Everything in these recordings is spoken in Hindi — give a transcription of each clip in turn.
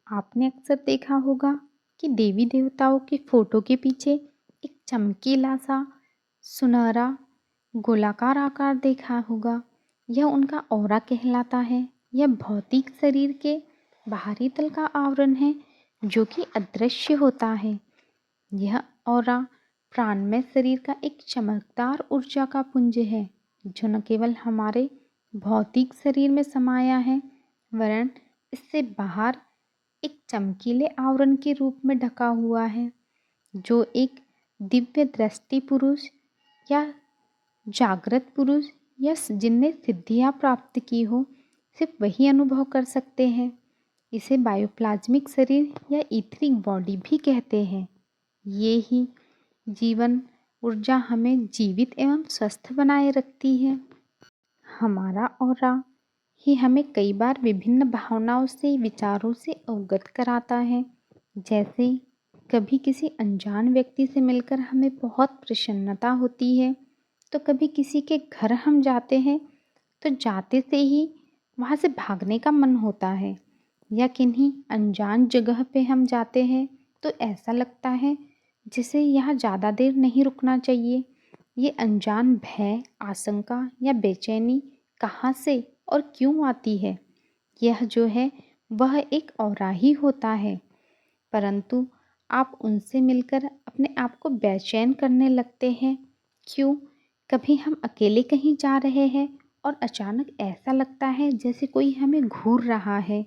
आपने अक्सर देखा होगा कि देवी देवताओं की फोटो के पीछे एक चमकीला सा सुनहरा गोलाकार आकार देखा होगा। यह उनका ऑरा कहलाता है। यह भौतिक शरीर के बाहरी तल का आवरण है जो कि अदृश्य होता है। यह ऑरा प्राणमय शरीर का एक चमकदार ऊर्जा का पुंज है जो न केवल हमारे भौतिक शरीर में समाया है वरन इससे बाहर एक चमकीले आवरण के रूप में ढका हुआ है जो एक दिव्य दृष्टि पुरुष या जागृत पुरुष या जिनने सिद्धियां प्राप्त की हो सिर्फ वही अनुभव कर सकते हैं। इसे बायोप्लाज्मिक शरीर या ईथरिक बॉडी भी कहते हैं। ये ही जीवन ऊर्जा हमें जीवित एवं स्वस्थ बनाए रखती है। हमारा ऑरा ही हमें कई बार विभिन्न भावनाओं से विचारों से अवगत कराता है। जैसे कभी किसी अनजान व्यक्ति से मिलकर हमें बहुत प्रसन्नता होती है तो कभी किसी के घर हम जाते हैं तो जाते से ही वहाँ से भागने का मन होता है या किन्हीं अनजान जगह पे हम जाते हैं तो ऐसा लगता है जैसे यहाँ ज़्यादा देर नहीं रुकना चाहिए। ये अनजान भय, आशंका या बेचैनी कहाँ से और क्यों आती है? यह जो है वह एक ऑरा ही होता है, परंतु आप उनसे मिलकर अपने आप को बेचैन करने लगते हैं। क्यों? कभी हम अकेले कहीं जा रहे हैं और अचानक ऐसा लगता है जैसे कोई हमें घूर रहा है,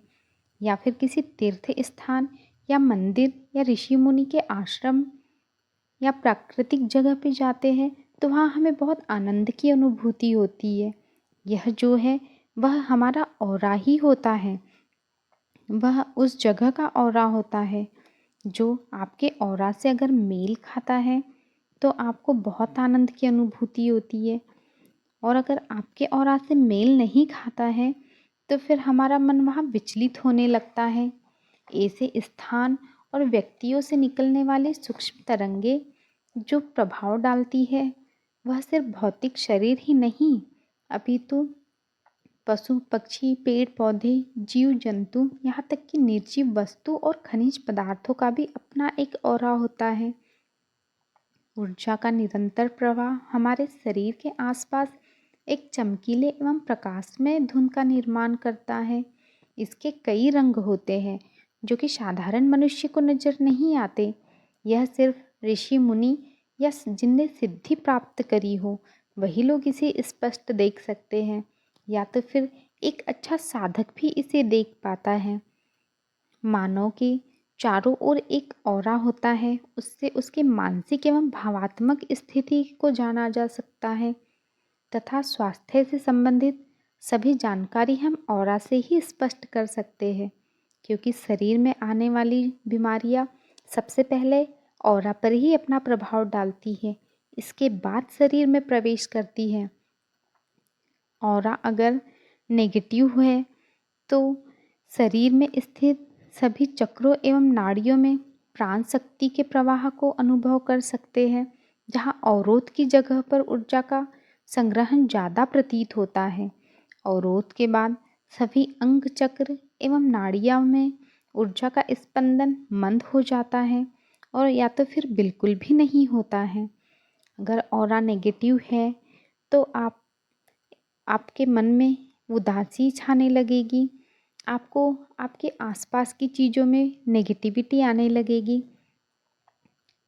या फिर किसी तीर्थ स्थान या मंदिर या ऋषि मुनि के आश्रम या प्राकृतिक जगह पे जाते हैं तो वहाँ हमें बहुत आनंद की अनुभूति होती है। यह जो है वह हमारा ऑरा ही होता है। वह उस जगह का ऑरा होता है जो आपके ऑरा से अगर मेल खाता है तो आपको बहुत आनंद की अनुभूति होती है, और अगर आपके ऑरा से मेल नहीं खाता है तो फिर हमारा मन वहाँ विचलित होने लगता है। ऐसे स्थान और व्यक्तियों से निकलने वाले सूक्ष्म तरंगे जो प्रभाव डालती है वह सिर्फ भौतिक शरीर ही नहीं अपितु पशु पक्षी, पेड़ पौधे, जीव जंतु, यहाँ तक कि निर्जीव वस्तु और खनिज पदार्थों का भी अपना एक ऑरा होता है। ऊर्जा का निरंतर प्रवाह हमारे शरीर के आसपास एक चमकीले एवं प्रकाशमय धुन का निर्माण करता है। इसके कई रंग होते हैं जो कि साधारण मनुष्य को नजर नहीं आते। यह सिर्फ ऋषि मुनि या जिनने सिद्धि प्राप्त करी हो वही लोग इसे स्पष्ट देख सकते हैं, या तो फिर एक अच्छा साधक भी इसे देख पाता है। मानव के चारों ओर एक ऑरा होता है, उससे उसके मानसिक एवं भावात्मक स्थिति को जाना जा सकता है तथा स्वास्थ्य से संबंधित सभी जानकारी हम ऑरा से ही स्पष्ट कर सकते हैं, क्योंकि शरीर में आने वाली बीमारियां सबसे पहले ऑरा पर ही अपना प्रभाव डालती है, इसके बाद शरीर में प्रवेश करती है। ऑरा अगर नेगेटिव है तो शरीर में स्थित सभी चक्रों एवं नाड़ियों में प्राण शक्ति के प्रवाह को अनुभव कर सकते हैं। जहाँ अवरोध की जगह पर ऊर्जा का संग्रहण ज़्यादा प्रतीत होता है, अवरोध के बाद सभी अंग चक्र एवं नाड़ियों में ऊर्जा का स्पंदन मंद हो जाता है और या तो फिर बिल्कुल भी नहीं होता है। अगर ऑरा नेगेटिव है तो आपके मन में उदासी छाने लगेगी, आपको आपके आसपास की चीज़ों में नेगेटिविटी आने लगेगी।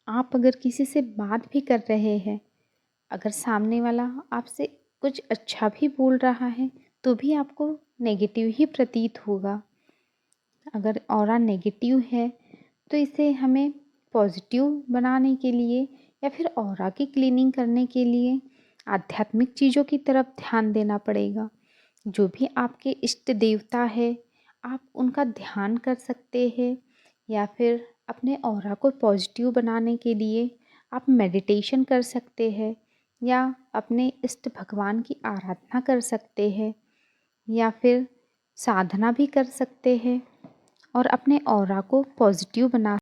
आप अगर किसी से बात भी कर रहे हैं, अगर सामने वाला आपसे कुछ अच्छा भी बोल रहा है तो भी आपको नेगेटिव ही प्रतीत होगा। अगर ऑरा नेगेटिव है तो इसे हमें पॉजिटिव बनाने के लिए या फिर ऑरा की क्लीनिंग करने के लिए आध्यात्मिक चीज़ों की तरफ ध्यान देना पड़ेगा। जो भी आपके इष्ट देवता है आप उनका ध्यान कर सकते हैं, या फिर अपने ऑरा को पॉजिटिव बनाने के लिए आप मेडिटेशन कर सकते हैं या अपने इष्ट भगवान की आराधना कर सकते हैं या फिर साधना भी कर सकते हैं और अपने ऑरा को पॉजिटिव बना